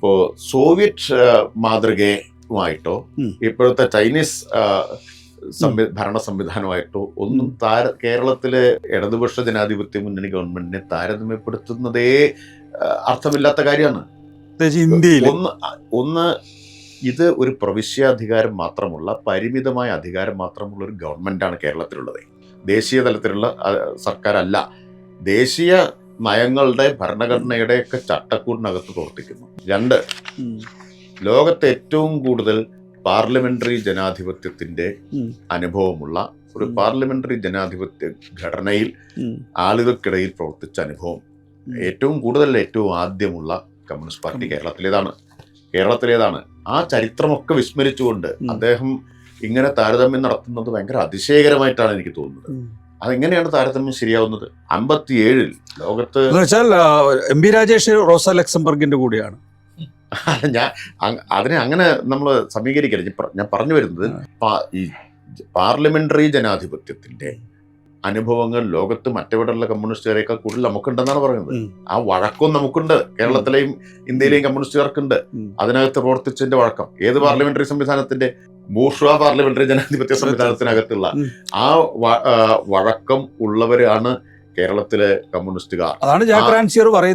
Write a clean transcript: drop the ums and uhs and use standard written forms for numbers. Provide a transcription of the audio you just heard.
ഇപ്പോൾ സോവിയറ്റ് മാതൃകയുമായിട്ടോ ഇപ്പോഴത്തെ ചൈനീസ് ഭരണ സംവിധാനമായിട്ടോ ഒന്നും കേരളത്തിലെ ഇടതുപക്ഷ ജനാധിപത്യ മുന്നണി ഗവൺമെന്റിനെ താരതമ്യപ്പെടുത്തുന്നതേ അർത്ഥമില്ലാത്ത കാര്യമാണ്. ഇന്ത്യയിൽ ഒന്ന് ഇത് ഒരു പ്രവിശ്യാധികാരം മാത്രമുള്ള പരിമിതമായ അധികാരം മാത്രമുള്ള ഒരു ഗവൺമെന്റാണ് കേരളത്തിലുള്ളത്. ദേശീയ തലത്തിലുള്ള സർക്കാരല്ല. ദേശീയ നയങ്ങളുടെ ഭരണഘടനയുടെ ഒക്കെ ചട്ടക്കൂടിനകത്ത് പ്രവർത്തിക്കുന്നു. 2, ലോകത്തെ ഏറ്റവും കൂടുതൽ പാർലമെന്ററി ജനാധിപത്യത്തിന്റെ അനുഭവമുള്ള ഒരു പാർലമെന്ററി ജനാധിപത്യ ഘടനയിൽ ആളുകൾക്കിടയിൽ പ്രവർത്തിച്ച അനുഭവം ഏറ്റവും കൂടുതൽ ഏറ്റവും ആദ്യമുള്ള കമ്മ്യൂണിസ്റ്റ് പാർട്ടി കേരളത്തിലേതാണ്. ആ ചരിത്രമൊക്കെ വിസ്മരിച്ചുകൊണ്ട് അദ്ദേഹം ഇങ്ങനെ താരതമ്യം നടത്തുന്നത് ഭയങ്കര അതിശയകരമായിട്ടാണ് എനിക്ക് തോന്നുന്നത്. അതെങ്ങനെയാണ് താരതമ്യം ശരിയാവുന്നത്? 57 ലോകത്ത് എം.പി. രാജേഷ് റോസ ലക്സംബർഗിന്റെ കൂടെയാണ്. അതിനെ അങ്ങനെ നമ്മൾ സമീകരിക്കരുത്. ഞാൻ പറഞ്ഞു വരുന്നത് ഈ പാർലമെന്ററി ജനാധിപത്യത്തിന്റെ അനുഭവങ്ങൾ ലോകത്ത് മറ്റെവിടെയുള്ള കമ്മ്യൂണിസ്റ്റുകാരേക്കാൾ കൂടുതൽ നമുക്കുണ്ടെന്നാണ് പറയുന്നത്. ആ വഴക്കം നമുക്കുണ്ട്. കേരളത്തിലെയും ഇന്ത്യയിലെയും കമ്മ്യൂണിസ്റ്റുകാർക്കുണ്ട് അതിനകത്ത് പ്രവർത്തിച്ചതിന്റെ വഴക്കം. ഏത് പാർലമെന്ററി സംവിധാനത്തിന്റെ? ബൂർഷ്വാ പാർലമെന്ററി ജനാധിപത്യ സംവിധാനത്തിനകത്തുള്ള ആ വഴക്കം ഉള്ളവരാണ് കേരളത്തിലെ കമ്മ്യൂണിസ്റ്റുകാർ. അതാണ് ജാക്ക് റാൻസിയർ പറയുന്നത്.